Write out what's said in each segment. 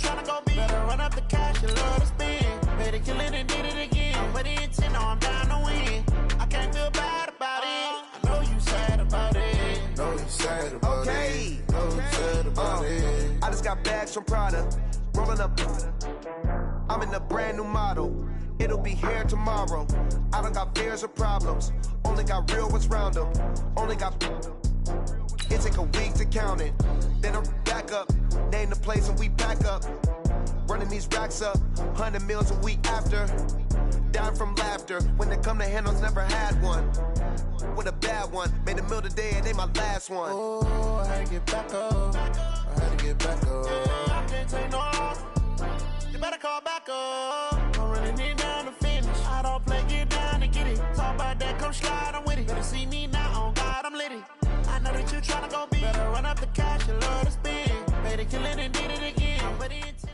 tryna go big. Better run up the cash, you love to spend. Better kill it and did it again. But the intent, no, I'm down to win. I can't feel bad about it. I know you sad about it. Know you sad about it. Know you sad about it. I just got bags from Prada. Rolling up. I'm in a brand new model. It'll be here tomorrow. I don't got fears or problems. Only got real ones round them. Only got. It take a week to count it. Then I'm back up. Name the place and we back up. Running these racks up. 100 meals a week after. Down from laughter. When it come to handles, never had one. With a bad one. Made a meal today and they my last one. Oh, I had to get back up. I had to get back up. I can't take no loss. You better call back up. I'm running it down to finish. I don't play, get down to get it. Talk about that, come slide, I'm with it. Better see me now, on God, I'm litty. I know that you tryna go big. Better run up the cash, you love to spend. Better kill it and did it again. But it's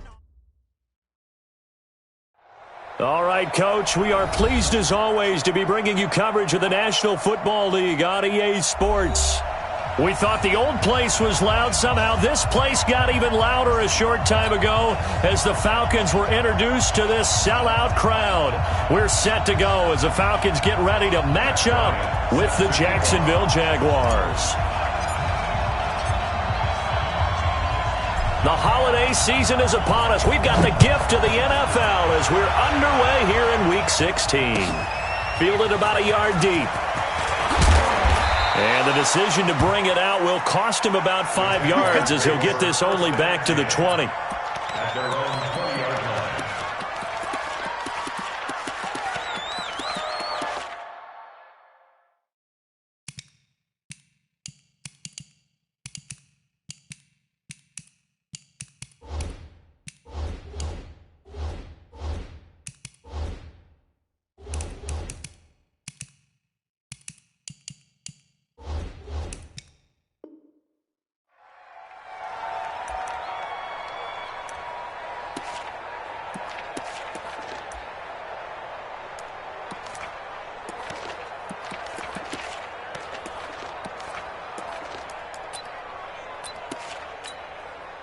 All right, Coach, we are pleased as always to be bringing you coverage of the National Football League on EA Sports. We thought the old place was loud. Somehow this place got even louder a short time ago as the Falcons were introduced to this sellout crowd. We're set to go as the Falcons get ready to match up with the Jacksonville Jaguars. The holiday season is upon us. We've got the gift of the NFL as we're underway here in Week 16. Fielded about a yard deep. And the decision to bring it out will cost him about 5 yards as he'll get this only back to the 20.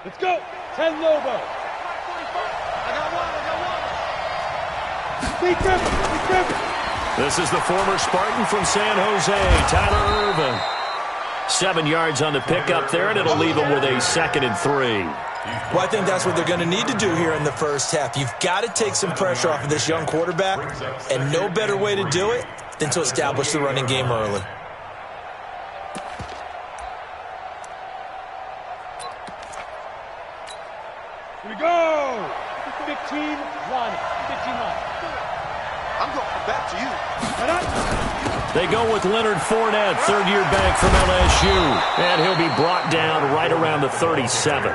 Let's go. 10 Lobo. I got one. This is the former Spartan from San Jose, Tyler Irvin. 7 yards on the pickup there, and it'll leave him with a 2nd and 3. Well, I think that's what they're going to need to do here in the first half. You've got to take some pressure off of this young quarterback, and no better way to do it than to establish the running game early. Here we go. 15 line. 15 line. I'm going back to you. They go with Leonard Fournette, third-year back from LSU. And he'll be brought down right around the 37.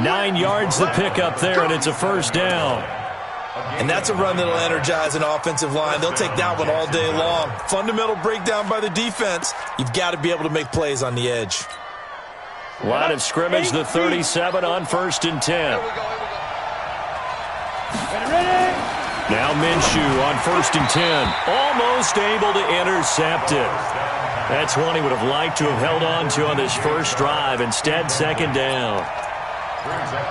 9 yards the pickup there, and it's a first down. And that's a run that'll energize an offensive line. They'll take that one all day long. Fundamental breakdown by the defense. You've got to be able to make plays on the edge. Line of scrimmage, the 37 on 1st and 10. Ready. Now Minshew on 1st and 10. Almost able to intercept it. That's one he would have liked to have held on to on this first drive. Instead, 2nd down.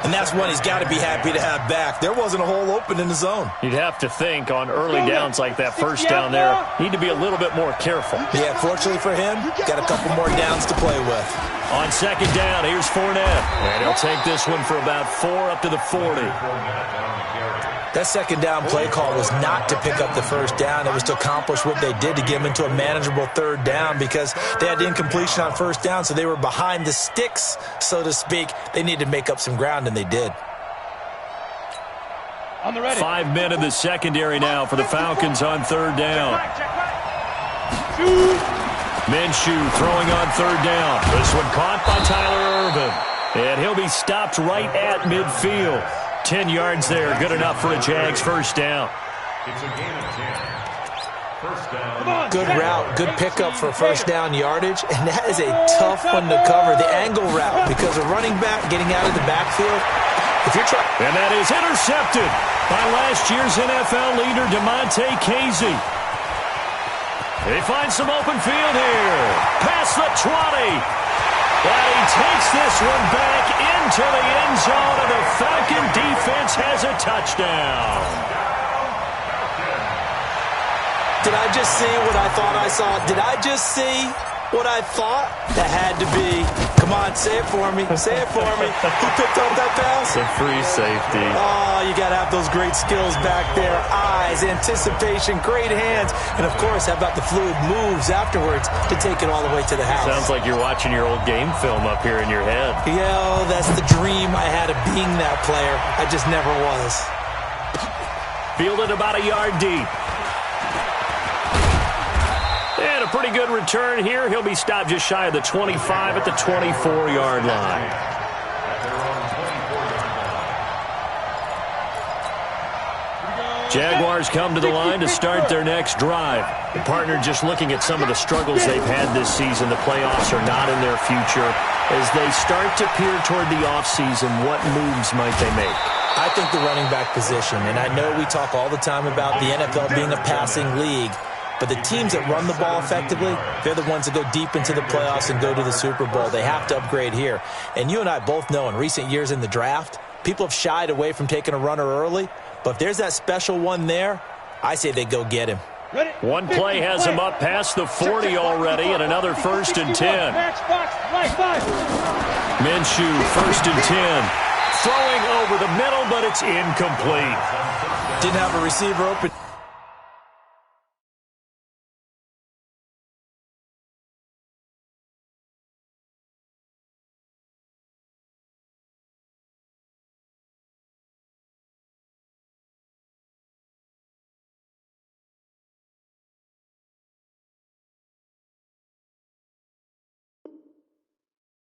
And that's one he's got to be happy to have back. There wasn't a hole open in the zone. You'd have to think on early downs like that first down there, need to be a little bit more careful. Yeah, fortunately for him, got a couple more downs to play with. On 2nd down, here's Fournette. And he'll take this one for about 4 up to the 40. That 2nd down play call was not to pick up the first down. It was to accomplish what they did to get them into a manageable 3rd down because they had incompletion on 1st down, so they were behind the sticks, so to speak. They needed to make up some ground, and they did. On the ready. 5 men in the secondary now for the Falcons on 3rd down. Minshew throwing on 3rd down. This one caught by Tyler Irvin. And he'll be stopped right at midfield. 10 yards there, good enough for a Jags first down. It's a gain of 10. First down. Good route, good pickup for first down yardage, and that is a tough one to cover, the angle route, because a running back getting out of the backfield, if you're trying... And that is intercepted by last year's NFL leader, DeMonte Casey. They find some open field here. Past the 20. And he takes this one back into the end zone, and the Falcon defense has a touchdown. Did I just see what I thought I saw? Did I just see what I thought? That had to be. Come on, say it for me. Say it for me. Who picked up that pass? The free safety. Oh, you got to have those great skills back there. Eyes, anticipation, great hands. And, of course, how about the fluid moves afterwards to take it all the way to the house? Sounds like you're watching your old game film up here in your head. Yeah, that's the dream I had of being that player. I just never was. Fielded about a yard deep. And a pretty good return here. He'll be stopped just shy of the 25 at the 24-yard line. Jaguars come to the line to start their next drive. The partner just looking at some of the struggles they've had this season. The playoffs are not in their future. As they start to peer toward the offseason, what moves might they make? I think the running back position, and I know we talk all the time about the NFL being a passing league, but the teams that run the ball effectively, they're the ones that go deep into the playoffs and go to the Super Bowl. They have to upgrade here. And you and I both know in recent years in the draft, people have shied away from taking a runner early. But if there's that special one there, I say they go get him. One play has him up past the 40 already, and another 1st and 10. Minshew, 1st and 10. Throwing over the middle, but it's incomplete. Didn't have a receiver open.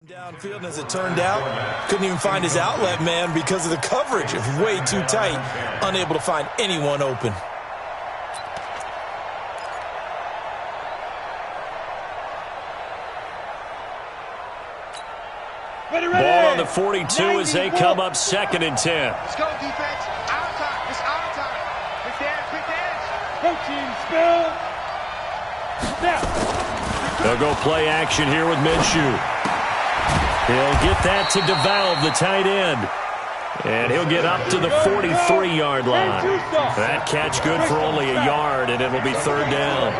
Downfield, and as it turned out, couldn't even find his outlet man because of the coverage. It was way too tight, unable to find anyone open. Ball on the 42 as they come up 2nd and 10. Let's go, defense. Our time. It's our time. Quick dance, quick dance. Coaching spill. Now. They'll go play action here with Minshew. He'll get that to DeValve, the tight end. And he'll get up to the 43-yard line. That catch good for only a yard, and it'll be 3rd down.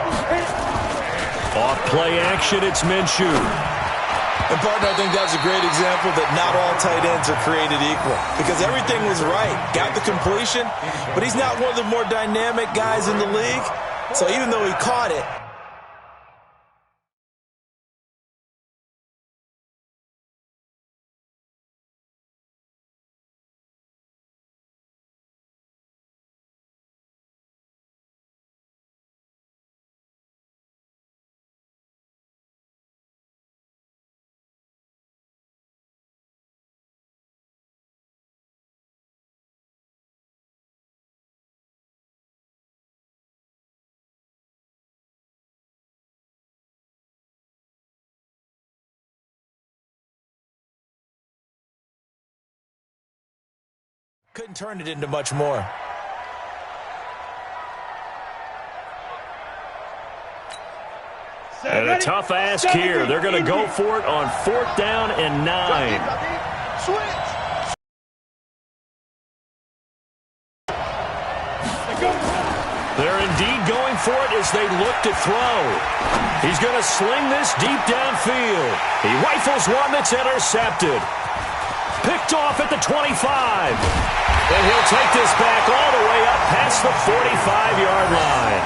Off play action, it's Minshew. And, partner, I think that's a great example that not all tight ends are created equal. Because everything was right. Got the completion, but he's not one of the more dynamic guys in the league. So even though he caught it, couldn't turn it into much more. And a tough ask here. They're going to go for it on 4th down and 9. They're indeed going for it as they look to throw. He's going to sling this deep downfield. He rifles one that's intercepted. Picked off at the 25. And he'll take this back all the way up past the 45-yard line.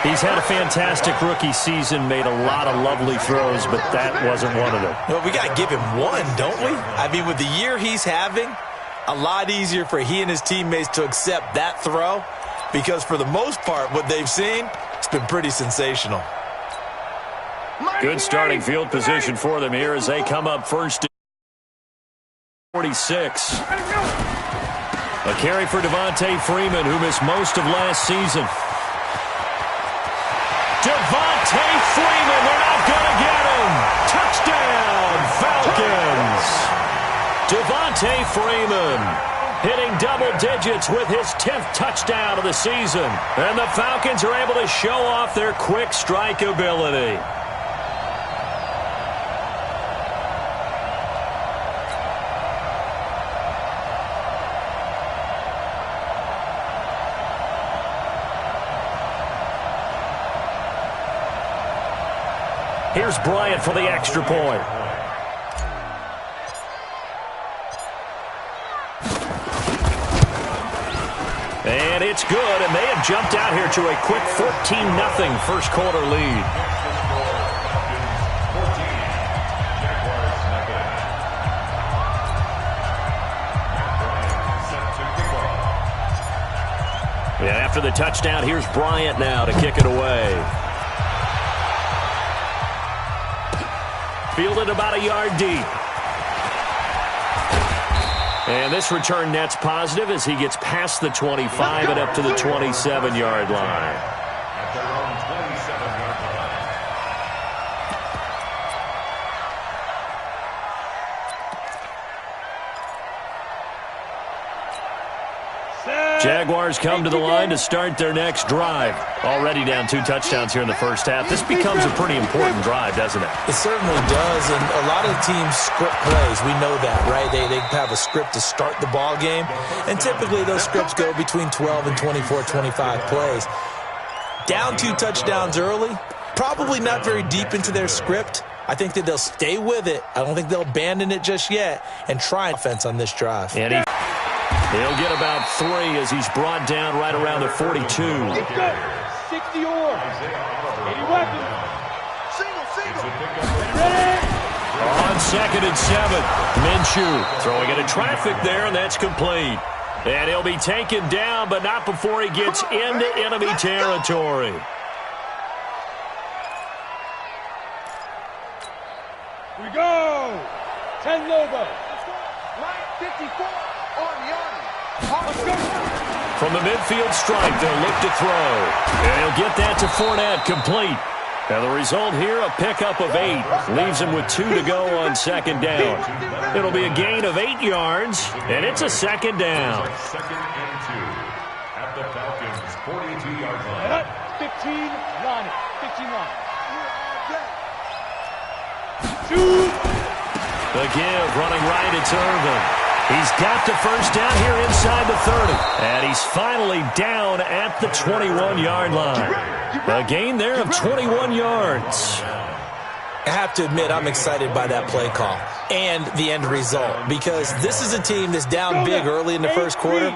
He's had a fantastic rookie season, made a lot of lovely throws, but that wasn't one of them. Well, we got to give him one, don't we? I mean, with the year he's having, a lot easier for he and his teammates to accept that throw because for the most part, what they've seen, it's been pretty sensational. Good starting field position for them here as they come up first. 46. A carry for Devontae Freeman, who missed most of last season. Devontae Freeman, they're not going to get him. Touchdown, Falcons. Devontae Freeman hitting double digits with his 10th touchdown of the season. And the Falcons are able to show off their quick strike ability. Here's Bryant for the extra point. And it's good, and they have jumped out here to a quick 14-0 first quarter lead. Yeah, after the touchdown, here's Bryant now to kick it away. Fielded about a yard deep. And this return net's positive as he gets past the 25 and up to the 27-yard line. At their own 27-yard line. Jaguars come to the line to start their next drive. Already down 2 touchdowns here in the first half. This becomes a pretty important drive, doesn't it? It certainly does, and a lot of teams script plays. We know that, right? They have a script to start the ball game, and typically those scripts go between 12 and 24, 25 plays. Down 2 touchdowns early, probably not very deep into their script. I think that they'll stay with it. I don't think they'll abandon it just yet and try offense on this drive. And he'll get about 3 as he's brought down right around the 42. 60 yards. 80 weapons. Single. On 2nd and 7, Minshew throwing into traffic there, and that's complete. And he'll be taken down, but not before he gets into enemy territory. We go. 10 Lobo. Line 54 on the arm. From the midfield stripe, they'll look to throw. And he'll get that to Fournette, complete. Now the result here, a pickup of 8. Leaves him with 2 to go on 2nd down. It'll be a gain of 8 yards, and it's a 2nd down. 2nd and 2 at the Falcons' 42-yard line. 15 line. 15 line. Shoot. The give, running right, it's Irvin. He's got the first down here inside the 30. And he's finally down at the 21-yard line. A gain there of 21 yards. I have to admit, I'm excited by that play call and the end result, because this is a team that's down big early in the first quarter,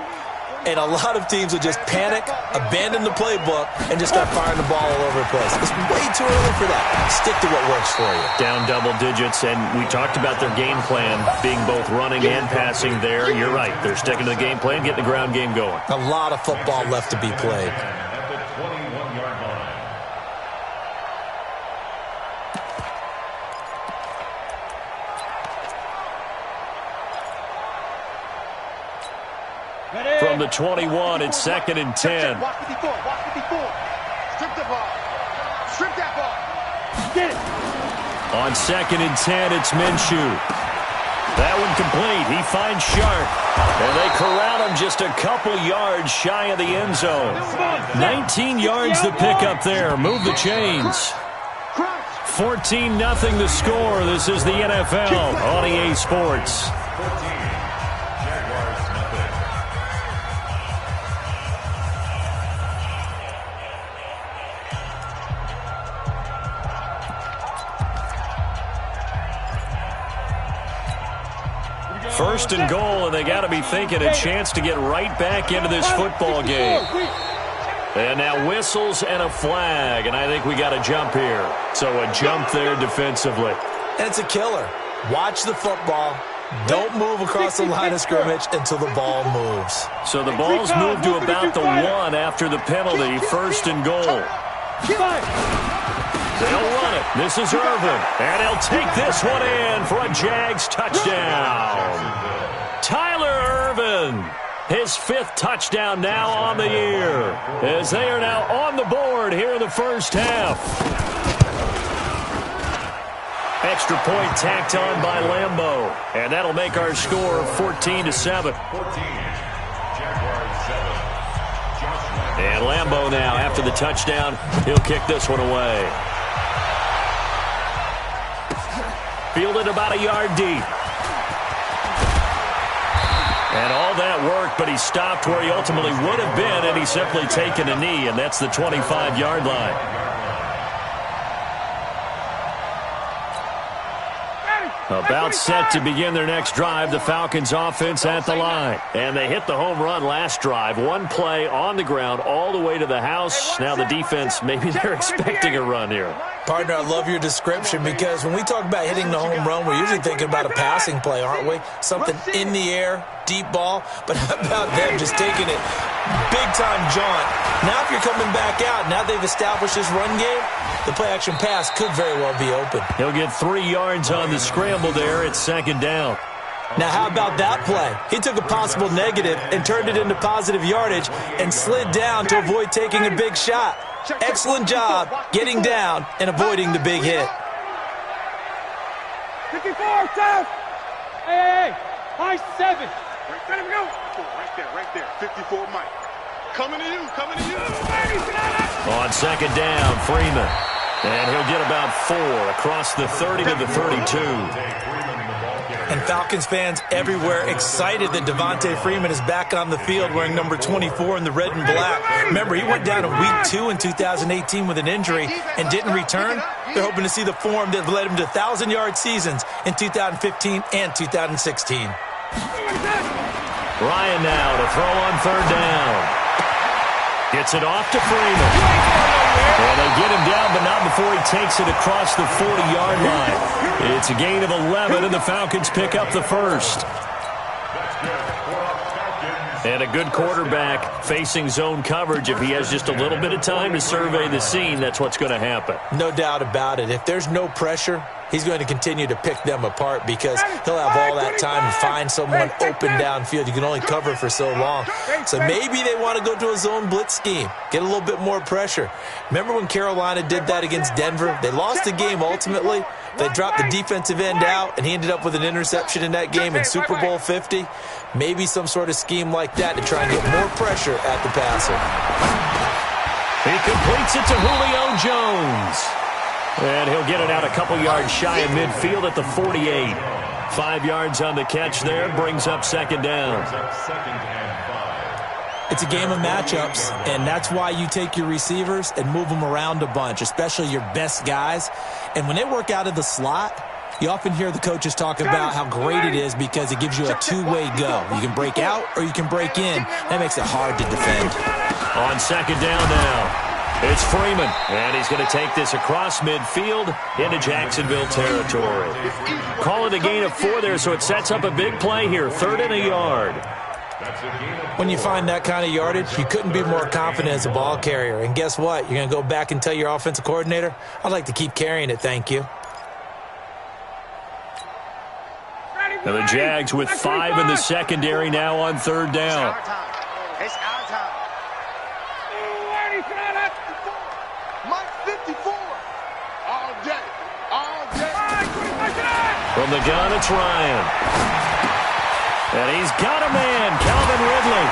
and a lot of teams will just panic, abandon the playbook, and just start firing the ball all over the place. It's way too early for that. Stick to what works for you. Down double digits, and we talked about their game plan being both running and passing there. You're right. They're sticking to the game plan, getting the ground game going. A lot of football left to be played. At the 21-yard line. From the 21, it's 2nd and 10. Watch 54. Strip the ball. Strip that ball. Get it. On 2nd and 10, it's Minshew. That one complete. He finds Sharp. And they corral him just a couple yards shy of the end zone. 19 yards to pick up there. Move the chains. 14-0 the score. This is the NFL on EA Sports. 14. Jaguars nothing. First and goal, and they got to be thinking a chance to get right back into this football game. And now whistles and a flag, and I think we got a jump here. So a jump there defensively. And it's a killer. Watch the football. Don't move across the line of scrimmage until the ball moves. So the ball's moved to about the 1 after the penalty. First and goal. They'll run it. This is Irvin. And he'll take this one in for a Jags touchdown. Tyler Irvin, his 5th touchdown now on the year, as they are now on the board here in the first half. Extra point tacked on by Lambeau. And that'll make our score 14-7. 14. Jaguars 7. And Lambeau now, after the touchdown, he'll kick this one away. Fielded about a yard deep. And all that work, but he stopped where he ultimately would have been, and he's simply taken a knee, and that's the 25-yard line. About set to begin their next drive, the Falcons offense at the line. And they hit the home run last drive. One play on the ground all the way to the house. Now the defense, maybe they're expecting a run here. Partner, I love your description because when we talk about hitting the home run, we're usually thinking about a passing play, aren't we? Something in the air, deep ball. But how about them just taking it big-time jaunt? Now if you're coming back out, now they've established this run game, the play-action pass could very well be open. He'll get 3 yards on the scramble there. It's second down. Now, how about that play? He took a possible negative and turned it into positive yardage and slid down to avoid taking a big shot. Excellent job getting down and avoiding the big hit. 54, Jeff! Hey, high 7. Let him go. Right there. 54, Mike. Coming to you. On second down, Freeman. And he'll get about 4 across the 30 to the 32. And Falcons fans everywhere excited that Devontae Freeman is back on the field wearing number 24 in the red and black. Remember, he went down in week 2 in 2018 with an injury and didn't return. They're hoping to see the form that led him to 1,000-yard seasons in 2015 and 2016. Ryan now to throw on third down. Gets it off to Freeman. And they get him down, but not before he takes it across the 40-yard line. It's a gain of 11, and the Falcons pick up the first. And a good quarterback facing zone coverage. If he has just a little bit of time to survey the scene, that's what's going to happen. No doubt about it. If there's no pressure, he's going to continue to pick them apart because he'll have all that time to find someone open downfield. You can only cover for so long. So maybe they want to go to a zone blitz scheme, get a little bit more pressure. Remember when Carolina did that against Denver? They lost the game ultimately. They dropped the defensive end out, and he ended up with an interception in that game in Super Bowl 50. Maybe some sort of scheme like that to try and get more pressure at the passer. He completes it to Julio Jones. And he'll get it out a couple yards shy of midfield at the 48. 5 yards on the catch there, brings up second down. It's a game of matchups, and that's why you take your receivers and move them around a bunch, especially your best guys. And when they work out of the slot, you often hear the coaches talk about how great it is because it gives you a two-way go. You can break out or you can break in. That makes it hard to defend. On second down now, it's Freeman, and he's going to take this across midfield into Jacksonville territory. Call it a gain of 4 there, so it sets up a big play here, 3rd and a yard. When you find that kind of yardage, you couldn't be more confident as a ball carrier. And guess what? You're going to go back and tell your offensive coordinator, I'd like to keep carrying it, thank you. Now the Jags with 5 in the secondary now on third down. It's our time. Mike 54. All day. From the gun, it's Ryan. And he's got a man, Calvin Ridley.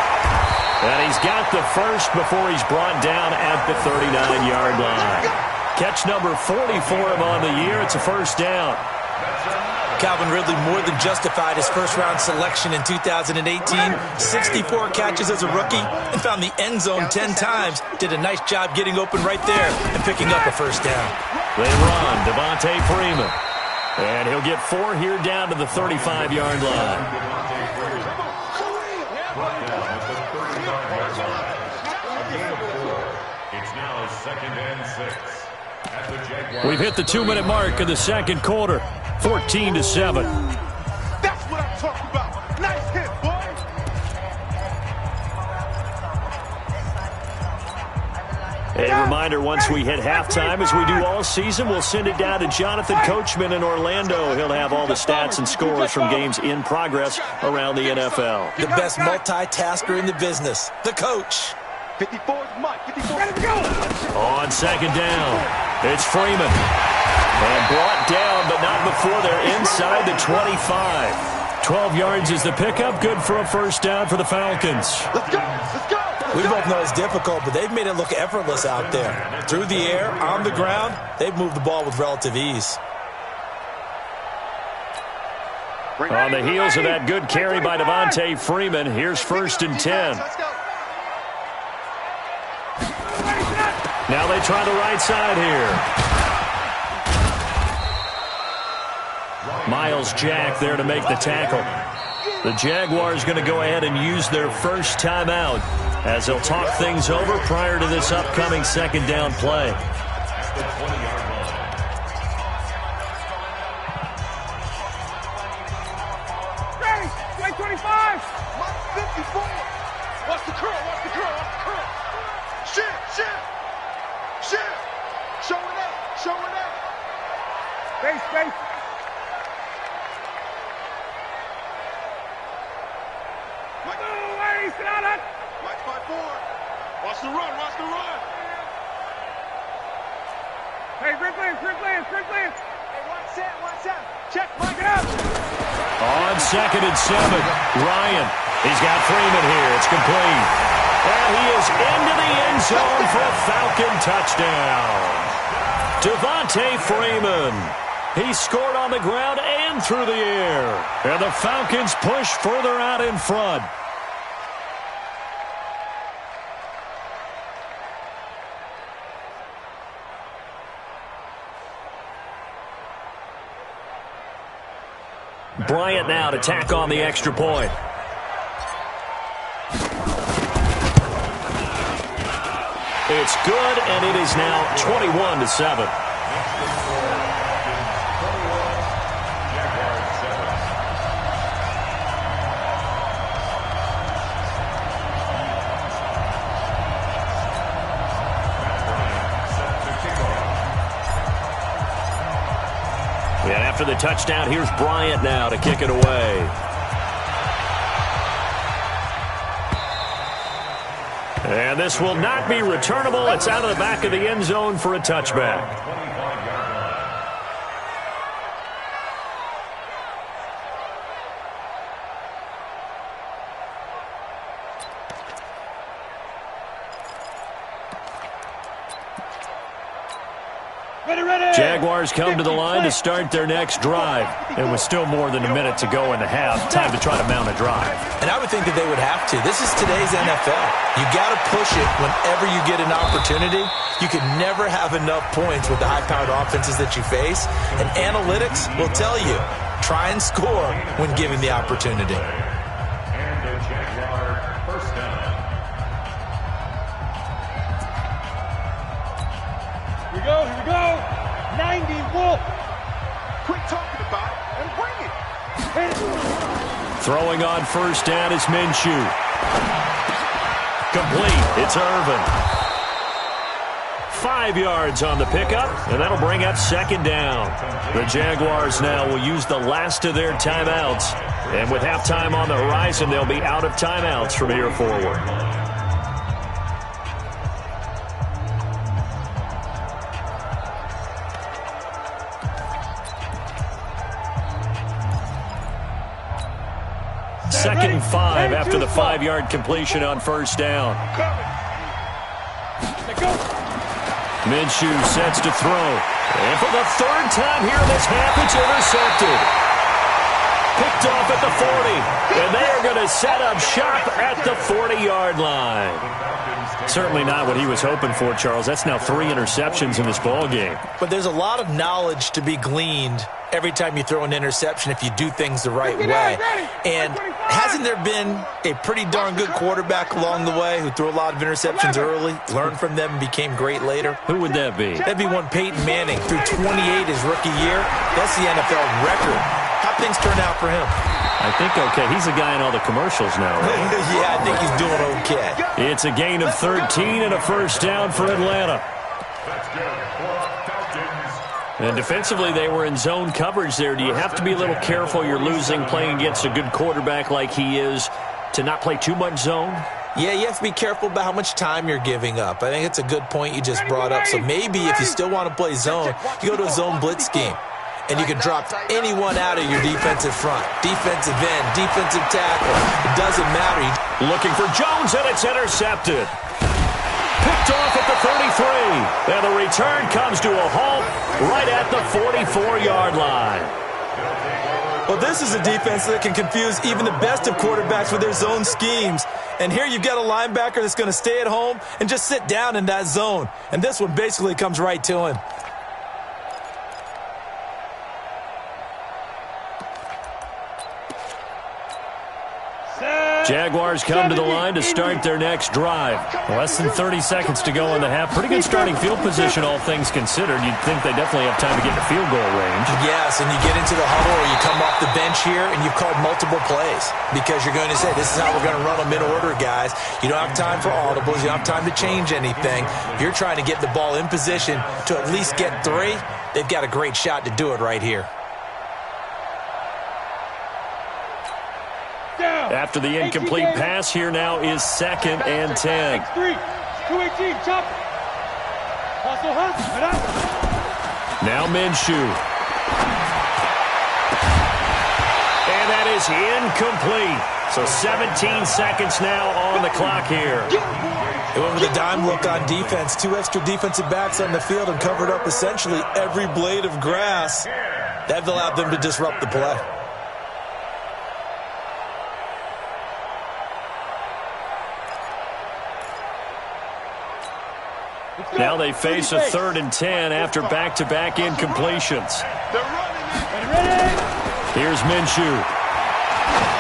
And he's got the first before he's brought down at the 39-yard line. Catch number 40 for him on the year. It's a first down. Calvin Ridley more than justified his first-round selection in 2018. 64 catches as a rookie and found the end zone 10 times. Did a nice job getting open right there and picking up a first down. They run Devontae Freeman. And he'll get 4 here down to the 35-yard line. It's now 2nd and 6. At the Jaguars. We've hit the 2-minute mark in the second quarter. 14-7. That's what I'm talking about. Nice hit, boy. A reminder, once we hit halftime, as we do all season, we'll send it down to Jonathan Coachman in Orlando. He'll have all the stats and scores from games in progress around the NFL. The best multitasker in the business, the coach. 54 is Mike. 54. Let him go. On second down, it's Freeman. And brought down, but not before they're inside the 25. 12 yards is the pickup. Good for a first down for the Falcons. Let's go. Let's go. We both know it's difficult, but they've made it look effortless out there. Through the air, on the ground, they've moved the ball with relative ease. On the heels of that good carry by Devontae Freeman, here's 1st and 10. Now they try the right side here. Miles Jack there to make the tackle. The Jaguars going to go ahead and use their first timeout as they'll talk things over prior to this upcoming second down play. Ready, 25. 54. Watch the curl, watch the curl, watch the curl. Shift. Showing up. Space. Mike's by 4. Watch the run. Hey, grip lands. Hey, watch out. Check, Mike it up. On 2nd and 7, Ryan. He's got Freeman here. It's complete. And he is into the end zone for a Falcon touchdown. Devontae Freeman. He scored on the ground and through the air. And the Falcons push further out in front. Bryant now to tack on the extra point. It's good, and it is now 21-7. And after the touchdown, here's Bryant now to kick it away. And this will not be returnable. It's out of the back of the end zone for a touchback. Jaguars come to the line to start their next drive. It was still more than a minute to go in the half. Time to try to mount a drive. And I would think that they would have to. This is today's NFL. You got to push it whenever you get an opportunity. You can never have enough points with the high-powered offenses that you face. And analytics will tell you, try and score when given the opportunity. And the Jaguar first down. Here we go. 90 Wolf. Quit talking about it and bring it. Throwing on first down is Minshew. Complete. It's Irvin. 5 yards on the pickup, and that'll bring up second down. The Jaguars now will use the last of their timeouts. And with halftime on the horizon, they'll be out of timeouts from here forward. Second and 5 after the 5-yard completion on first down. Minshew sets to throw. And for the third time here in this half, it's intercepted. Picked off at the 40. And they are going to set up shop at the 40-yard line. Certainly not what he was hoping for, Charles. That's now 3 interceptions in this ball game. But there's a lot of knowledge to be gleaned every time you throw an interception if you do things the right way. And hasn't there been a pretty darn good quarterback along the way who threw a lot of interceptions early, learned from them, and became great later? Who would that be? That'd be one Peyton Manning. Threw 28 his rookie year. That's the NFL record. How things turn out for him? I think okay. He's a guy in all the commercials now, right? Yeah, I think he's doing okay. It's a gain of 13 and a first down for Atlanta. And defensively, they were in zone coverage there. Do you have to be a little careful? You're losing playing against a good quarterback like he is to not play too much zone? Yeah, you have to be careful about how much time you're giving up. I think it's a good point you just brought up. So maybe if you still want to play zone, you go to a zone blitz scheme. And you can drop anyone out of your defensive front. Defensive end, defensive tackle. It doesn't matter. Looking for Jones, and it's intercepted. Picked off at the 33. And the return comes to a halt right at the 44-yard line. Well, this is a defense that can confuse even the best of quarterbacks with their zone schemes. And here you've got a linebacker that's going to stay at home and just sit down in that zone. And this one basically comes right to him. Jaguars come to the line to start their next drive. Less than 30 seconds to go in the half. Pretty good starting field position, all things considered. You'd think they definitely have time to get to field goal range. Yes, and you get into the huddle or you come off the bench here and you've called multiple plays because you're going to say, this is how we're going to run them in order, guys. You don't have time for audibles. You don't have time to change anything. You're trying to get the ball in position to at least get 3. They've got a great shot to do it right here. After the incomplete pass, here now is 2nd and 10. Now Minshew. And that is incomplete. So 17 seconds now on the clock here. They went with a dime look on defense. 2 extra defensive backs on the field and covered up essentially every blade of grass. That allowed them to disrupt the play. Now they face a 3rd and 10 after back-to-back incompletions. Here's Minshew.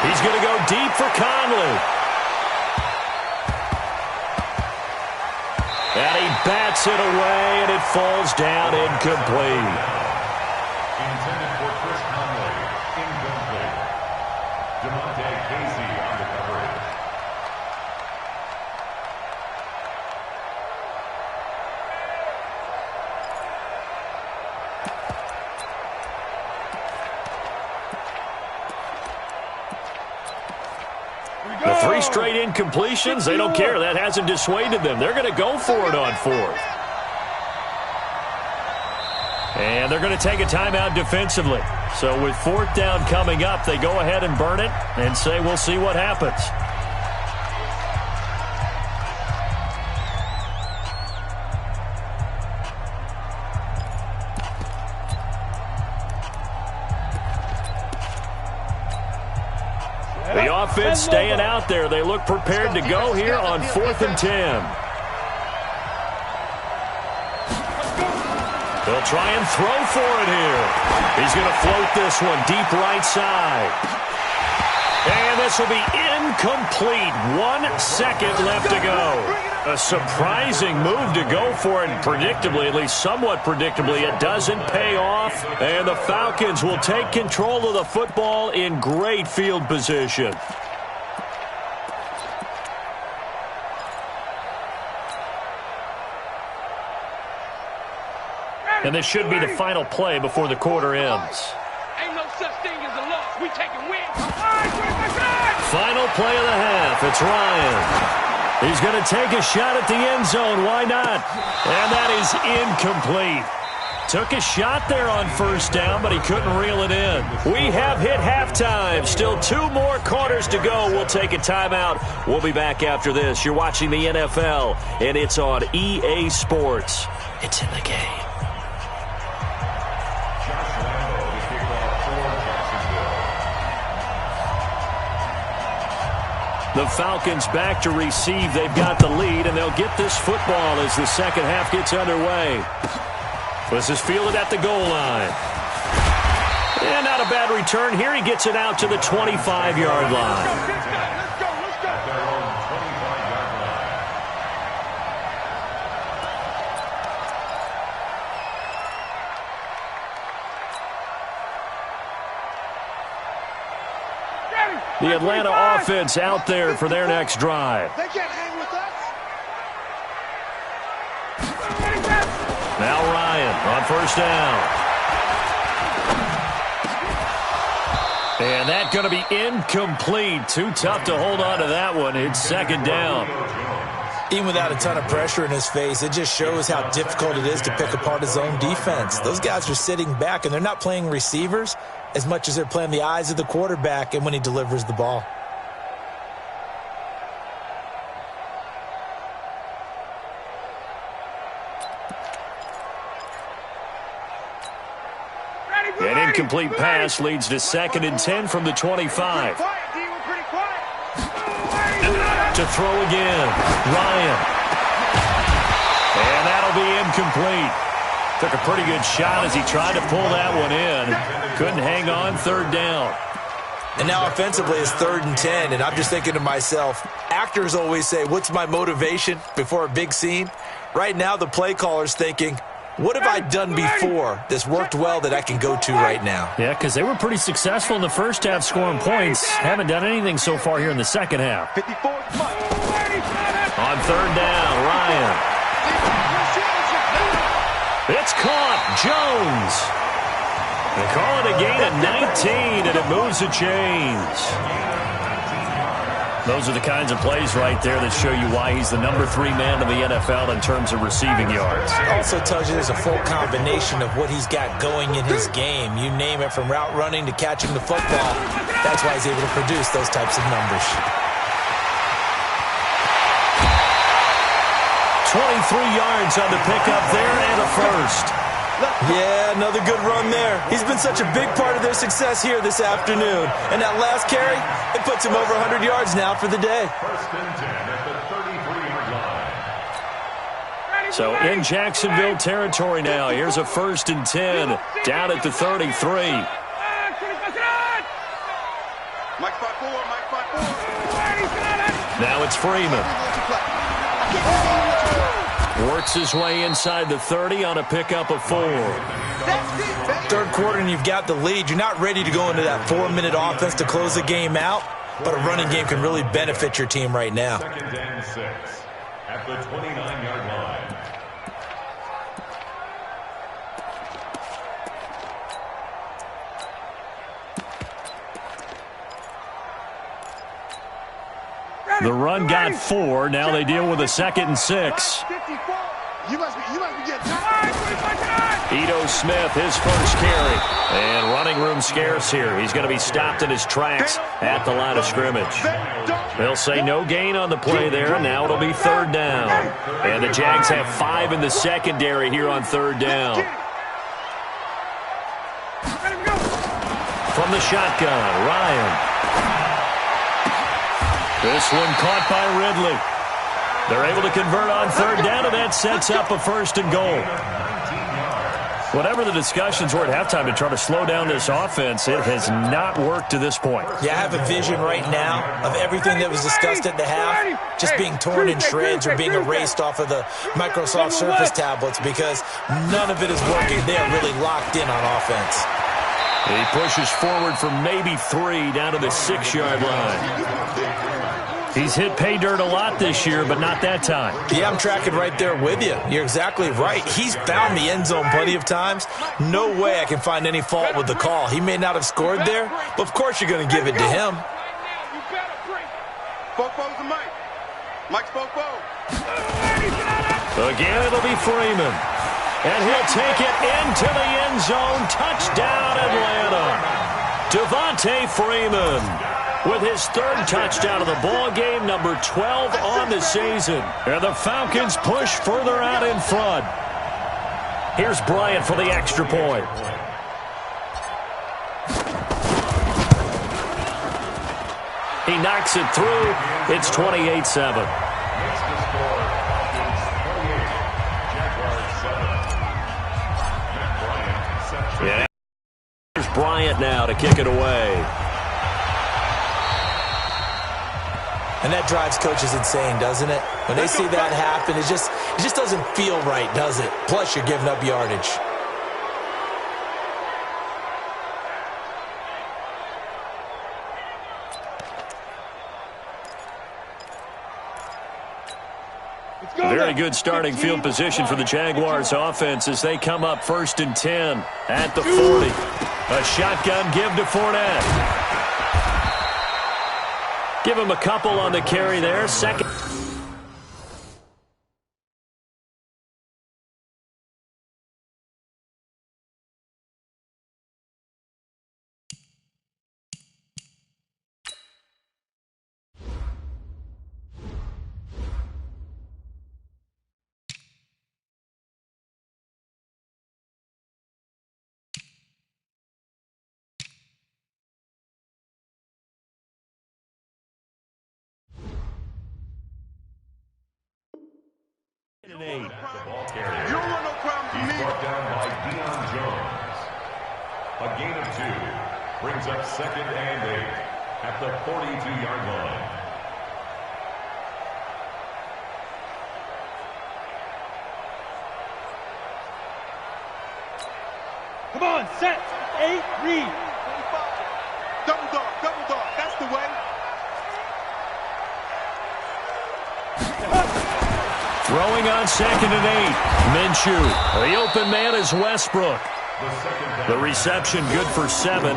He's going to go deep for Conley. And he bats it away, and it falls down incomplete. Intended for Chris Conley. Incomplete. Demonte Casey on the coverage. The 3 straight incompletions, they don't care. That hasn't dissuaded them. They're going to go for it on 4th. And they're going to take a timeout defensively. So with 4th down coming up, they go ahead and burn it and say, we'll see what happens. The offense staying out there. They look prepared to go here on 4th and 10. They'll try and throw for it here. He's going to float this one deep right side. And this will be incomplete. 1 second left to go. A surprising move to go for it, and predictably, at least somewhat predictably, it doesn't pay off. And the Falcons will take control of the football in great field position. And this should be the final play before the quarter ends. Ain't no such thing as a loss. We taking wins. Final play of the half. It's Ryan. He's going to take a shot at the end zone. Why not? And that is incomplete. Took a shot there on 1st down, but he couldn't reel it in. We have hit halftime. Still 2 more quarters to go. We'll take a timeout. We'll be back after this. You're watching the NFL, and it's on EA Sports. It's in the game. The Falcons back to receive. They've got the lead, and they'll get this football as the second half gets underway. This is fielded at the goal line. And not a bad return here. He gets it out to the 25-yard line. The Atlanta offense out there for their next drive. They can't hang with us. Now Ryan on 1st down. And that's going to be incomplete. Too tough to hold on to that one. It's 2nd down. Even without a ton of pressure in his face, it just shows how difficult it is to pick apart his own defense. Those guys are sitting back, and they're not playing receivers as much as they're playing the eyes of the quarterback and when he delivers the ball. An incomplete pass leads to 2nd and 10 from the 25. To throw again, Ryan. And that'll be incomplete. Took a pretty good shot as he tried to pull that one in. Couldn't hang on 3rd down. And now offensively it's 3rd and 10, and I'm just thinking to myself, actors always say, what's my motivation before a big scene? Right now the play caller's thinking, what have I done before that's worked well that I can go to right now? Yeah, because they were pretty successful in the first half scoring points. Haven't done anything so far here in the second half. 54. On 3rd down, Ryan. It's caught. Jones. They call it a gain of 19, and it moves the chains. Those are the kinds of plays right there that show you why he's the number 3 man in the NFL in terms of receiving yards. It also tells you there's a full combination of what he's got going in his game. You name it, from route running to catching the football. That's why he's able to produce those types of numbers. 23 yards on the pickup there and a first. Yeah, another good run there. He's been such a big part of their success here this afternoon. And that last carry, it puts him over 100 yards now for the day. 1st and 10 at the 33-yard line. So in Jacksonville territory now. Here's a 1st and 10 down at the 33. Now it's Freeman. Works his way inside the 30 on a pickup of 4. 3rd quarter and you've got the lead. You're not ready to go into that 4-minute offense to close the game out, but a running game can really benefit your team right now. 2nd and 6 at the 29-yard line. The run got 4. Now they deal with a 2nd and 6. You must be getting tired. Ito Smith, his first carry. And running room scarce here. He's going to be stopped in his tracks at the line of scrimmage. They'll say no gain on the play there. Now it'll be 3rd down. And the Jags have 5 in the secondary here on 3rd down. From the shotgun, Ryan. This one caught by Ridley. They're able to convert on 3rd down, and that sets up a 1st and goal. Whatever the discussions were at halftime to try to slow down this offense, it has not worked to this point. Yeah, I have a vision right now of everything that was discussed at the half just being torn in shreds or being erased off of the Microsoft Surface tablets because none of it is working. They are really locked in on offense. He pushes forward for maybe 3 down to the 6-yard line. He's hit pay dirt a lot this year, but not that time. Yeah, I'm tracking right there with you. You're exactly right. He's found the end zone plenty of times. No way I can find any fault with the call. He may not have scored there, but of course you're going to give it to him. Again, it'll be Freeman. And he'll take it into the end zone. Touchdown, Atlanta. Devontae Freeman with his 3rd touchdown of the ball game, number 12 on the season. And the Falcons push further out in front. Here's Bryant for the extra point. He knocks it through. It's 28-7. Yeah. Here's Bryant now to kick it away. And that drives coaches insane, doesn't it? When they see that happen, it just doesn't feel right, does it? Plus, you're giving up yardage. Very good starting field position for the Jaguars offense as they come up 1st and 10 at the 40. A shotgun give to Fournette. Give him a couple on the carry there. 2nd. He's brought down by Deion Jones. A gain of 2. brings up 2nd and 8 at the 42-yard line. Come on, set, 8, read. Double dog, that's the way. Throwing on 2nd and 8. Minshew. The open man is Westbrook. The reception good for 7.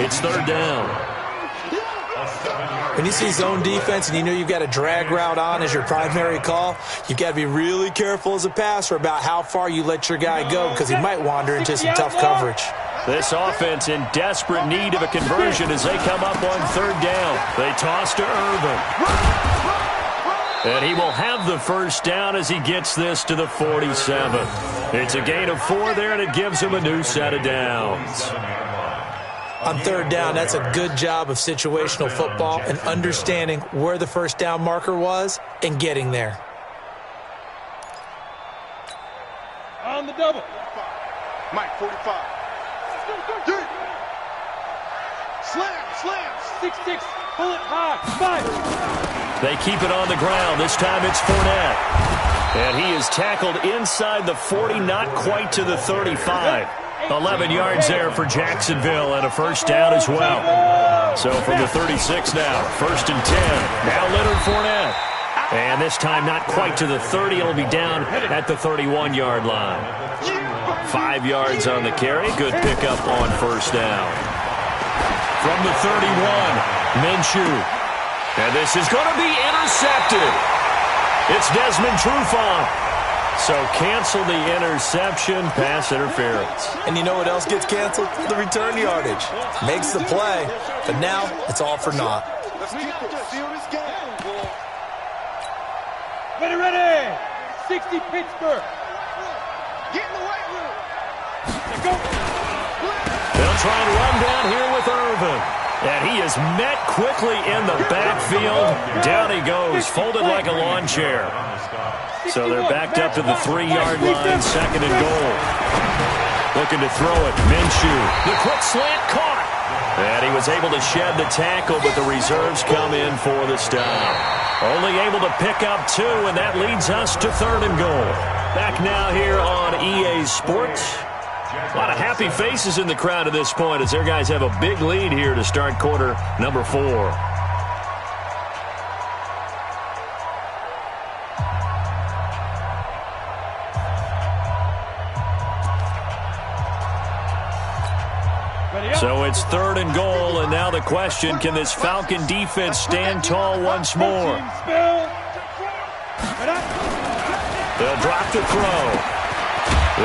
It's 3rd down. When you see zone defense and you know you've got a drag route on as your primary call, you've got to be really careful as a passer about how far you let your guy go because he might wander into some tough coverage. This offense in desperate need of a conversion as they come up on 3rd down. They toss to Irvin. And he will have the 1st down as he gets this to the 47. It's a gain of 4 there, and it gives him a new set of downs. On 3rd down, that's a good job of situational football and understanding where the 1st down marker was and getting there. On the double. Mike, 45. Slam. 6-6, pull it high, 5. They keep it on the ground. This time it's Fournette. And he is tackled inside the 40, not quite to the 35. 11 yards there for Jacksonville and a 1st down as well. So from the 36 now, 1st and 10. Now Leonard Fournette. And this time not quite to the 30. It'll be down at the 31-yard line. 5 yards on the carry. Good pickup on 1st down. From the 31, Minshew. And this is going to be intercepted. It's Desmond Trufant. So cancel the interception, pass interference. And you know what else gets canceled? The return yardage. Makes the play, but now it's all for naught. Let's keep it. Seal this game. Ready. 60 Pittsburgh. Get in the weight room. Let's go. They'll try and run down here with Irvin. And he is met quickly in the backfield. Down he goes, folded like a lawn chair. So they're backed up to the 3-yard line, 2nd and goal. Looking to throw it, Minshew. The quick slant caught. And he was able to shed the tackle, but the reserves come in for the stop. Only able to pick up 2, and that leads us to 3rd and goal. Back now here on EA Sports. A lot of happy faces in the crowd at this point as their guys have a big lead here to start quarter number 4. So it's 3rd and goal, and now the question, can this Falcon defense stand tall once more? They'll drop to throw.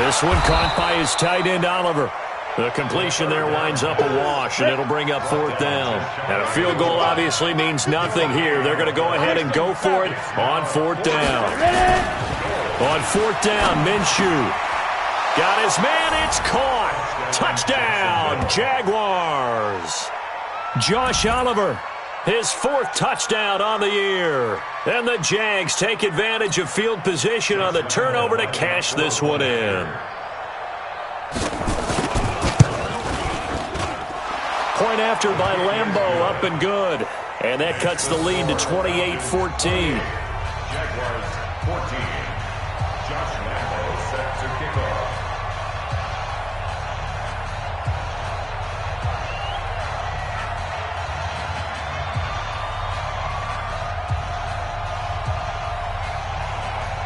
This one caught by his tight end, Oliver. The completion there winds up a wash, and it'll bring up 4th down. And a field goal obviously means nothing here. They're going to go ahead and go for it on 4th down. On 4th down, Minshew. Got his man, it's caught. Touchdown, Jaguars. Josh Oliver, his 4th touchdown on the year. And the Jags take advantage of field position on the turnover to cash this one in. Point after by Lambeau, up and good. And that cuts the lead to 28-14. Jaguars 14. Josh Lambeau set to kick off.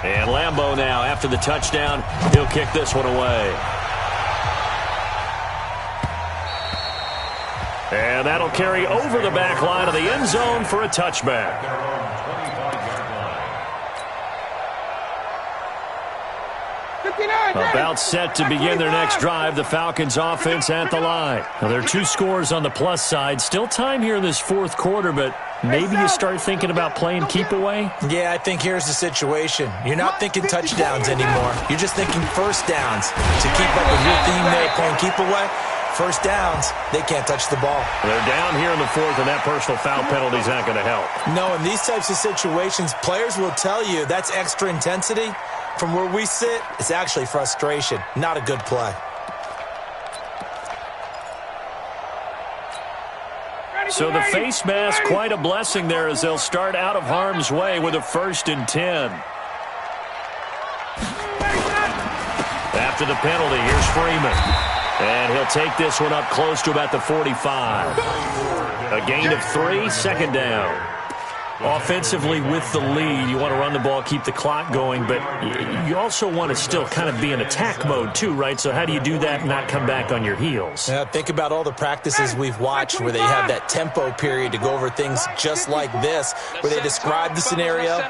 And Lambeau now, after the touchdown, he'll kick this one away. And that'll carry over the back line of the end zone for a touchback. About set to begin their next drive, the Falcons offense at the line. Now, there are 2 scores on the plus side. Still time here in this 4th quarter, but maybe you start thinking about playing keep away? Yeah, I think here's the situation. You're not thinking touchdowns anymore. You're just thinking 1st downs. To keep up with your theme there, playing keep away, 1st downs, they can't touch the ball. They're down here in the 4th, and that personal foul penalty is not going to help. No, in these types of situations, players will tell you that's extra intensity. From where we sit, it's actually frustration, not a good play. So the face mask, quite a blessing there as they'll start out of harm's way with a 1st and 10. After the penalty, here's Freeman. And he'll take this one up close to about the 45. A gain of 3, 2nd down. Offensively with the lead, you want to run the ball, keep the clock going, but you also want to still kind of be in attack mode too, right? So how do you do that and not come back on your heels? Yeah, think about all the practices we've watched where they have that tempo period to go over things just like this, where they describe the scenario,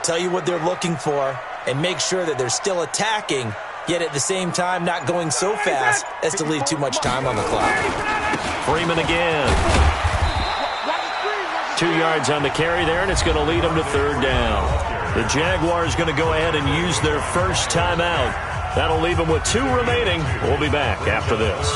tell you what they're looking for, and make sure that they're still attacking, yet at the same time not going so fast as to leave too much time on the clock. Freeman again. 2 yards on the carry there, and it's going to lead them to 3rd down. The Jaguars going to go ahead and use their first timeout. That'll leave them with 2 remaining. We'll be back after this.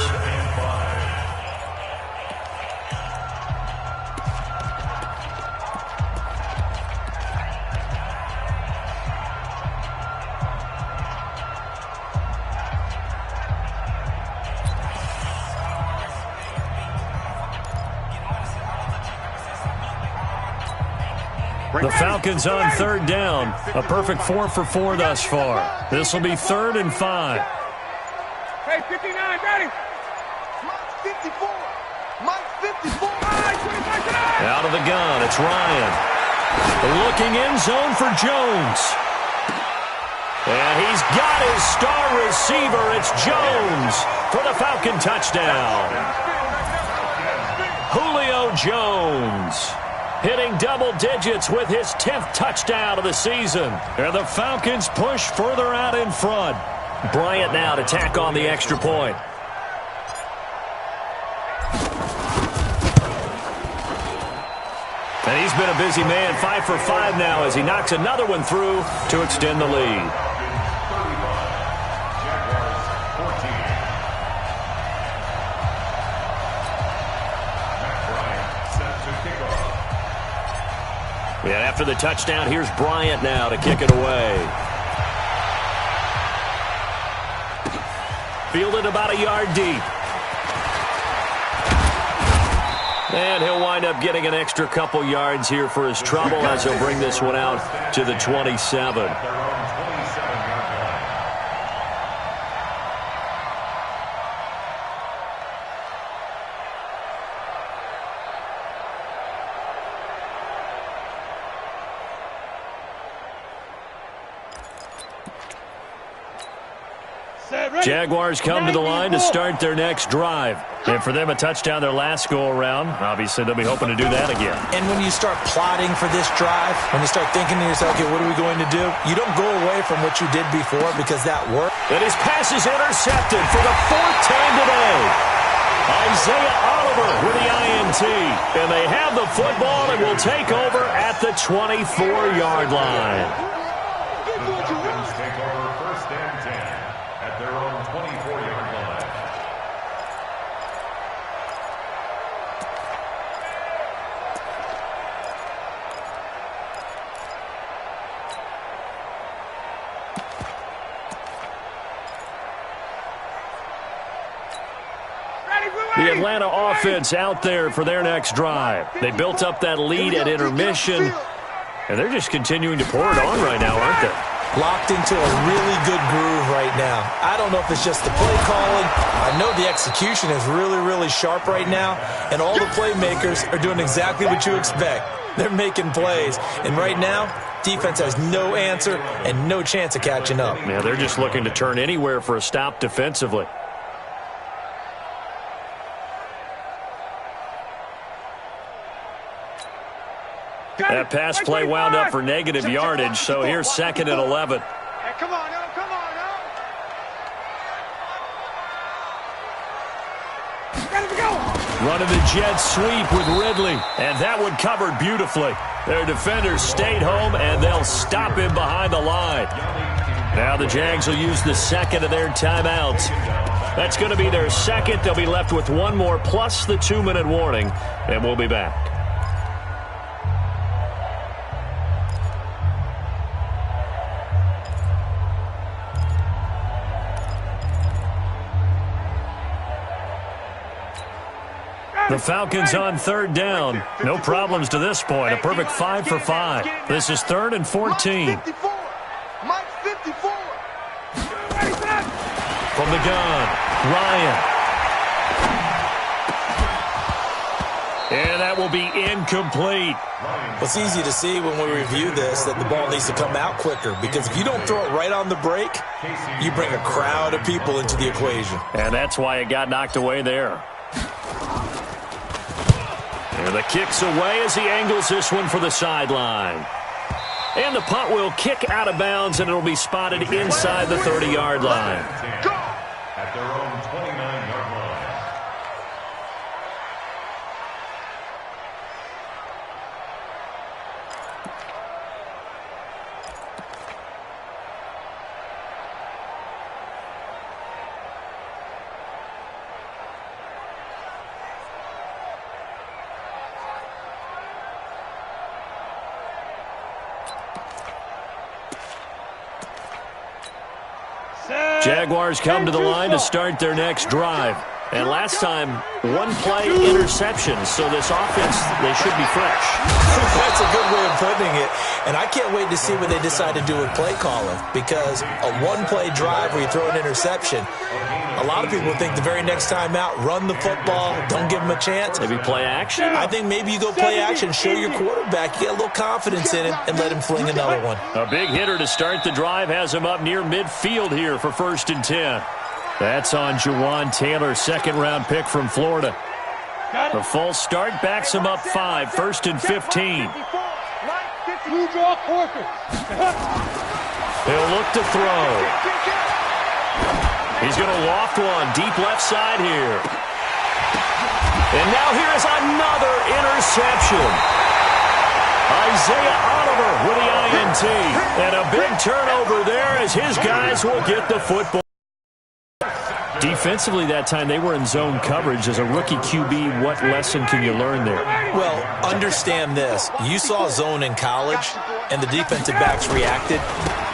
The Falcons on 3rd down. A perfect 4 for 4 thus far. This will be 3rd and 5. Hey, 59, ready? Mike 54. Mike 54. Out of the gun, it's Ryan. Looking in zone for Jones. And he's got his star receiver. It's Jones for the Falcon touchdown. Julio Jones hitting double digits with his 10th touchdown of the season. And the Falcons push further out in front. Bryant now to tack on the extra point. And he's been a busy man, 5 for 5 now as he knocks another one through to extend the lead. And after the touchdown, here's Bryant now to kick it away. Fielded about a yard deep. And he'll wind up getting an extra couple yards here for his trouble as he'll bring this one out to the 27. Jaguars come to the line to start their next drive. And for them, a touchdown their last go-around. Obviously, they'll be hoping to do that again. And when you start plotting for this drive, when you start thinking to yourself, okay, what are we going to do? You don't go away from what you did before because that worked. And his pass is intercepted for the 4th time today. Isaiah Oliver with the INT. And they have the football and will take over at the 24-yard line. Take over 1st and 10 at their own 24-yard line. The Atlanta offense out there for their next drive. They built up that lead at intermission, and they're just continuing to pour it on right now, aren't they? Locked into a really good groove right now. I don't know if it's just the play calling. I know the execution is really, really sharp right now, and all the playmakers are doing exactly what you expect. They're making plays, and right now, defense has no answer and no chance of catching up. Yeah, they're just looking to turn anywhere for a stop defensively. That pass play wound up for negative yardage, so here's 2nd and 11. Hey, come on, now, come on, now. Let him go. Running the jet sweep with Ridley, and that one covered beautifully. Their defenders stayed home, and they'll stop him behind the line. Now the Jags will use the 2nd of their timeouts. That's going to be their 2nd. They'll be left with one more plus the 2-minute warning, and we'll be back. The Falcons on third down. No problems to this point. A perfect 5 for 5. This is 3rd and 14. Mike 54. From the gun, Ryan. And that will be incomplete. It's easy to see when we review this that the ball needs to come out quicker, because if you don't throw it right on the break, you bring a crowd of people into the equation. And that's why it got knocked away there. And the kick's away as he angles this one for the sideline. And the punt will kick out of bounds, and it'll be spotted inside the 30-yard line. At their own 29-yard line. Jaguars come to the line to start their next drive. And last time, one-play interception. So this offense, they should be fresh. That's a good way of putting it. And I can't wait to see what they decide to do with play calling, because a one-play drive where you throw an interception, a lot of people think the very next time out, run the football, don't give them a chance. Maybe play action? I think maybe you go play action, show your quarterback, you get a little confidence in him, and let him fling another one. A big hitter to start the drive has him up near midfield here for 1st and 10. That's on Jawan Taylor, second-round pick from Florida. The false start backs him up 5, 1st and 15. He'll look to throw. He's going to loft one deep left side here. And now here is another interception. Isaiah Oliver with the INT. And a big turnover there as his guys will get the football. Defensively that time, they were in zone coverage. As a rookie QB, what lesson can you learn there? Well, understand this. You saw zone in college, and the defensive backs reacted,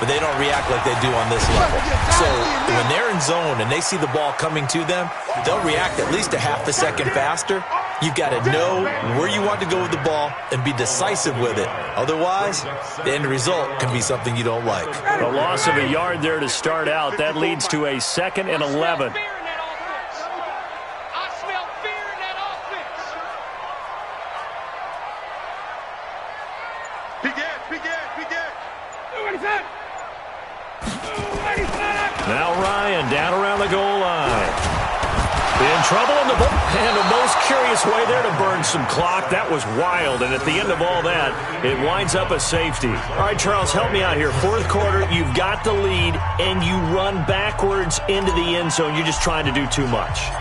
but they don't react like they do on this level. So when they're in zone and they see the ball coming to them, they'll react at least a half a second faster. You've got to know where you want to go with the ball and be decisive with it. Otherwise, the end result can be something you don't like. A loss of a yard there to start out. That leads to a 2nd and 11. Now Ryan down around the goal line. In trouble in the ball. And the most curious way there to burn some clock. That was wild. And at the end of all that, it winds up a safety. All right, Charles, help me out here. 4th quarter, you've got the lead, and you run backwards into the end zone. You're just trying to do too much.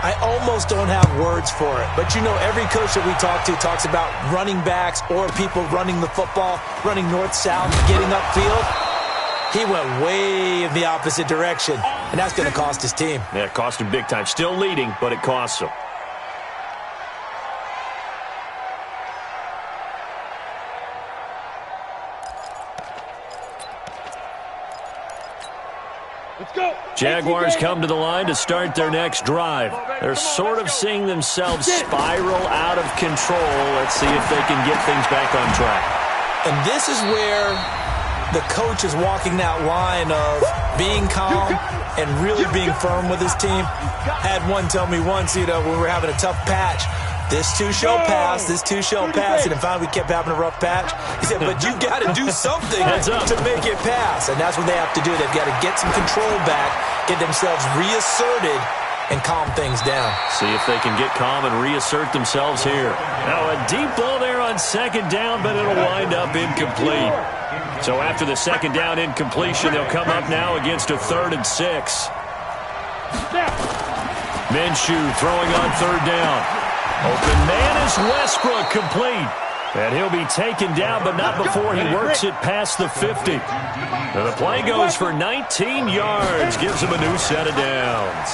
I almost don't have words for it. But, you know, every coach that we talk to talks about running backs or people running the football, running north-south, getting upfield. He went way in the opposite direction, and that's going to cost his team. Yeah, it cost him big time. Still leading, but it costs him. Let's go. Jaguars come to the line to start their next drive. They're sort of seeing themselves spiral out of control. Let's see if they can get things back on track. And this is where the coach is walking that line of being calm and really being firm with his team. I had one tell me once, you know, when we were having a tough patch, this too shall pass, this too shall pass. And finally we kept having a rough patch. He said, but you got to do something to make it pass. And that's what they have to do. They've got to get some control back, get themselves reasserted, and calm things down. See if they can get calm and reassert themselves here. Now a deep ball there on 2nd down, but it'll wind up incomplete. So after the 2nd down incompletion, they'll come up now against a 3rd and 6. Minshew throwing on 3rd down. Open man is Westbrook, complete. And he'll be taken down, but not before he works it past the 50. And the play goes for 19 yards, gives him a new set of downs.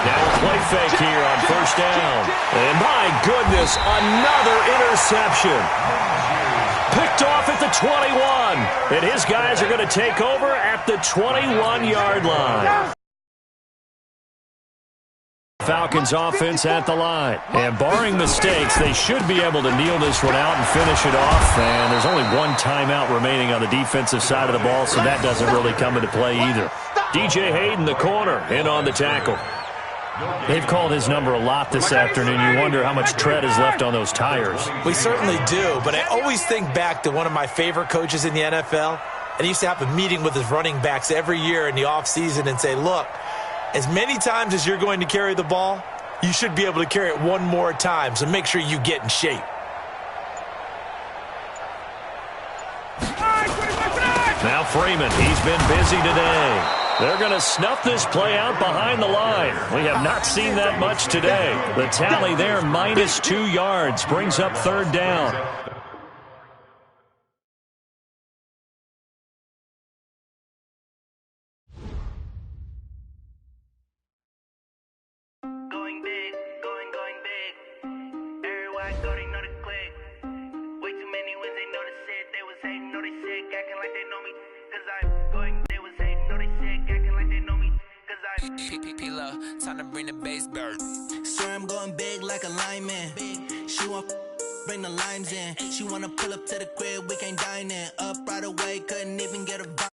Now a play fake here on 1st down. And my goodness, another interception. Picked off at the 21. And his guys are going to take over at the 21-yard line. Falcons offense at the line. And barring mistakes, they should be able to kneel this one out and finish it off. And there's only one timeout remaining on the defensive side of the ball, so that doesn't really come into play either. DJ Hayden, the corner, in on the tackle. They've called his number a lot this afternoon. You wonder how much tread is left on those tires. We certainly do, but I always think back to one of my favorite coaches in the NFL. And he used to have a meeting with his running backs every year in the offseason and say, look, as many times as you're going to carry the ball, you should be able to carry it one more time, so make sure you get in shape. Now Freeman, he's been busy today. They're going to snuff this play out behind the line. We have not seen that much today. The tally there, -2 yards, brings up third down. Going big, going big. Everywhere I go, they know the click. Way too many wins, they know the shit. They was hating, know they sick, acting like they know me. Cause I'm going, they was hating, know they sick, acting like they know me. Cause I'm P-Lo, time to bring the bass bird. Swear I'm going big like a lineman. She want bring the limes in. She wanna pull up to the crib, we can't dine in. Up right away, couldn't even get a vibe.